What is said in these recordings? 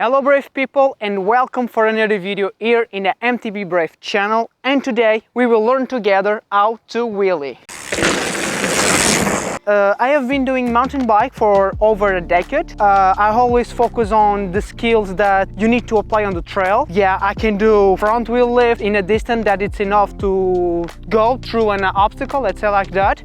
Hello Brave people and welcome for another video here in the MTBRAVE channel, and today we will learn together how to wheelie. I have been doing mountain bike for over a decade. I always focus on the skills that you need to apply on the trail. Yeah, I can do front wheel lift in a distance that it's enough to go through an obstacle, let's say like that.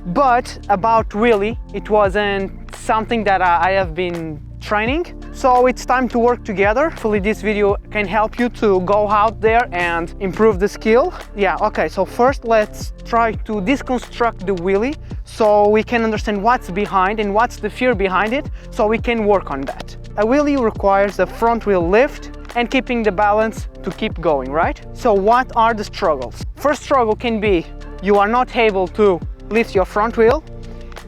But about wheelie, it wasn't something that I have been training. So it's time to work together. Hopefully this video can help you to go out there and improve the skill. Yeah, okay, so first let's try to deconstruct the wheelie so we can understand what's behind and what's the fear behind it, so we can work on that. A wheelie requires a front wheel lift and keeping the balance to keep going, right? So what are the struggles? First struggle can be you are not able to lift your front wheel,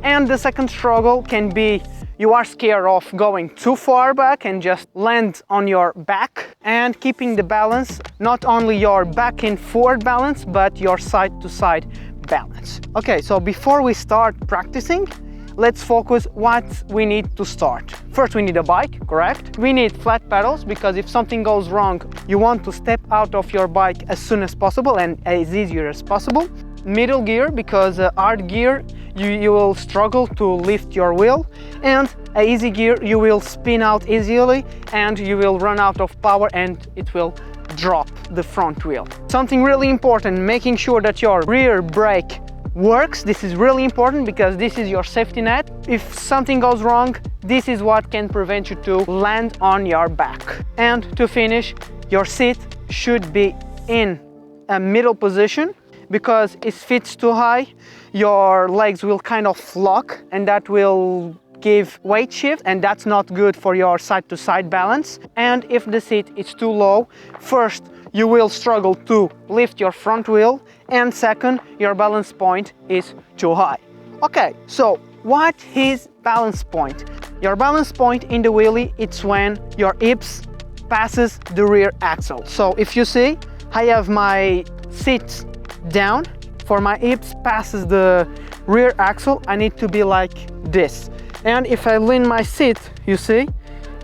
and the second struggle can be you are scared of going too far back and just land on your back and keeping the balance, not only your back and forward balance, but your side to side balance. Okay, so before we start practicing, let's focus what we need to start. First, we need a bike, correct? We need flat pedals because if something goes wrong, you want to step out of your bike as soon as possible and as easier as possible. Middle gear, because hard gear you will struggle to lift your wheel, and a easy gear you will spin out easily and you will run out of power and it will drop the front wheel. Something really important, making sure that your rear brake works. This is really important because this is your safety net. If something goes wrong, this is what can prevent you to land on your back. And to finish, your seat should be in a middle position, because if it's too high, your legs will kind of lock and that will give weight shift, and that's not good for your side-to-side balance. And if the seat is too low, first you will struggle to lift your front wheel, and second, your balance point is too high. Okay, so what is balance point? Your balance point in the wheelie, it's when your hips passes the rear axle. So if you see, I have my seat down. For my hips passes the rear axle, I need to be like this. And if I lean my seat, you see,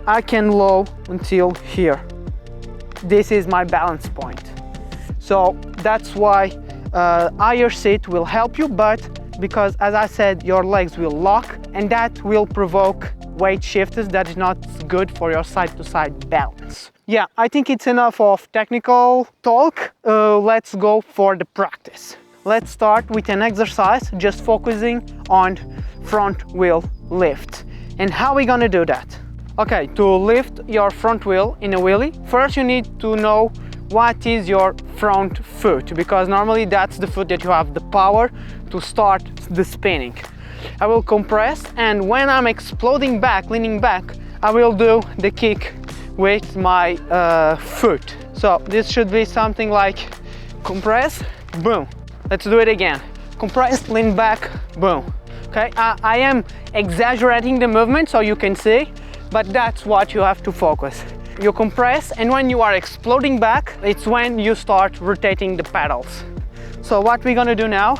I can low until here. This is my balance point. So that's why higher seat will help you, but because, as I said, your legs will lock and that will provoke weight shifters that is not good for your side-to-side balance. Yeah, I think it's enough of technical talk. Let's go for the practice. Let's start with an exercise just focusing on front wheel lift. And how are we gonna do that? Okay, to lift your front wheel in a wheelie, first you need to know what is your front foot, because normally that's the foot that you have the power to start the spinning. I will compress, and when I'm exploding back, leaning back, I will do the kick with my foot. So this should be something like compress, boom. Let's do it again. Compress, lean back, boom. Okay, I am exaggerating the movement so you can see, but that's what you have to focus. You compress, and when you are exploding back, it's when you start rotating the pedals. So what we're gonna do now,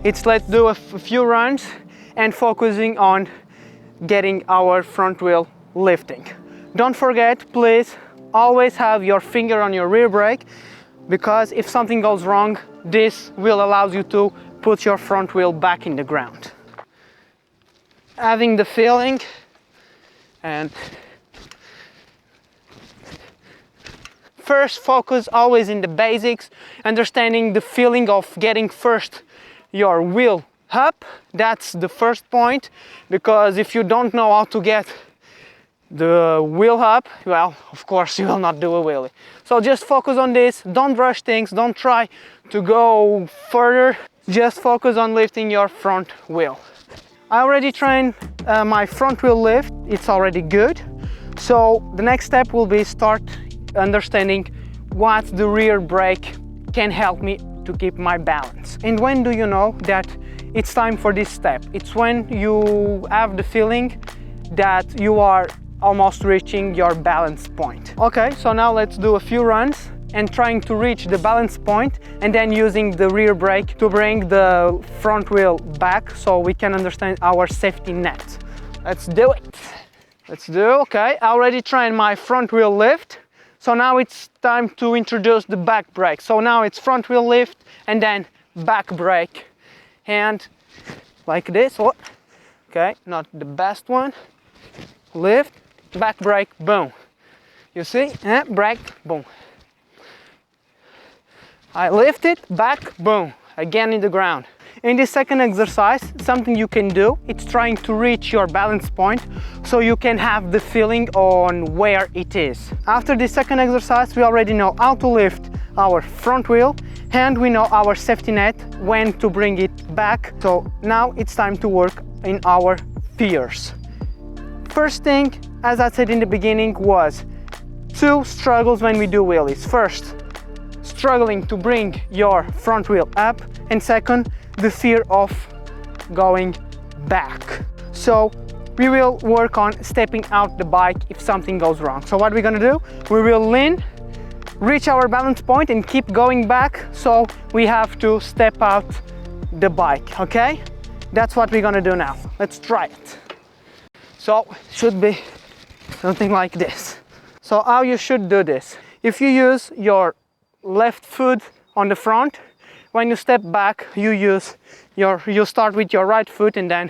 let's do a few runs and focusing on getting our front wheel lifting. Don't forget, please, always have your finger on your rear brake, because if something goes wrong, this will allow you to put your front wheel back in the ground. Having the feeling, and first focus always in the basics, understanding the feeling of getting first your wheel up. That's the first point, because if you don't know how to get the wheel up, well, of course you will not do a wheelie. So just focus on this, don't rush things, don't try to go further, just focus on lifting your front wheel. I already trained my front wheel lift, it's already good. So the next step will be start understanding what the rear brake can help me to keep my balance. And when do you know that it's time for this step? It's when you have the feeling that you are almost reaching your balance point. Okay, so now let's do a few runs and trying to reach the balance point, and then using the rear brake to bring the front wheel back so we can understand our safety net. Let's do it. Let's do, okay. I already trained my front wheel lift. So now it's time to introduce the back brake. So now it's front wheel lift and then back brake. And like this, oh, okay, not the best one. Lift, back brake, boom. You see, brake, boom. I lift it, back, boom, again in the ground. In this second exercise, something you can do, it's trying to reach your balance point so you can have the feeling on where it is. After this second exercise, we already know how to lift our front wheel and we know our safety net, when to bring it back. So now it's time to work in our fears. First thing, as I said in the beginning, was two struggles when we do wheelies. First, struggling to bring your front wheel up, and second, the fear of going back. So we will work on stepping out the bike if something goes wrong. So what we're gonna do, we will lean, reach our balance point and keep going back. So we have to step out the bike, okay? That's what we're gonna do now. Let's try it. So should be something like this. So how you should do this? If you use your left foot on the front, when you step back, you start with your right foot and then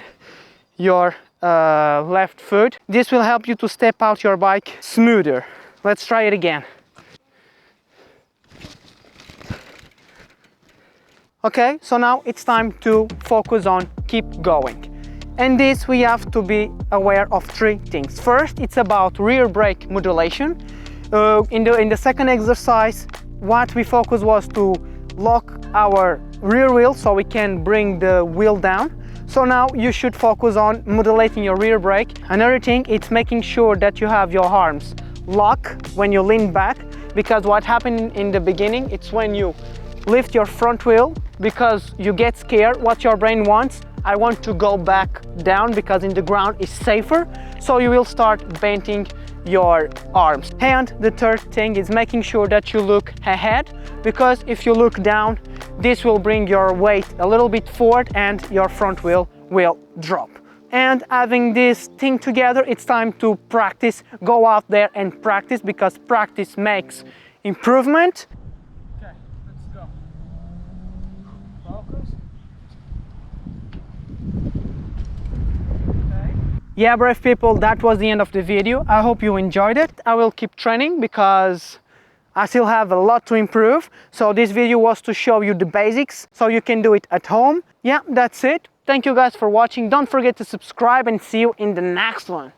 your left foot. This will help you to step out your bike smoother. Let's try it again. Okay, so now it's time to focus on keep going. And this we have to be aware of three things. First, it's about rear brake modulation. In the second exercise, what we focused was to lock our rear wheel so we can bring the wheel down. So now you should focus on modulating your rear brake. Another thing, it's making sure that you have your arms locked when you lean back, because what happened in the beginning, it's when you lift your front wheel because you get scared. What your brain wants, I want to go back down because in the ground is safer. So you will start bending your arms. And the third thing is making sure that you look ahead, because if you look down, this will bring your weight a little bit forward and your front wheel will drop. And having this thing together, it's time to practice. Go out there and practice, because practice makes improvement. Okay, let's go. Focus. Yeah, brave people, that was the end of the video. I hope you enjoyed it. I will keep training because I still have a lot to improve. So this video was to show you the basics so you can do it at home. Yeah, that's it. Thank you guys for watching. Don't forget to subscribe and see you in the next one.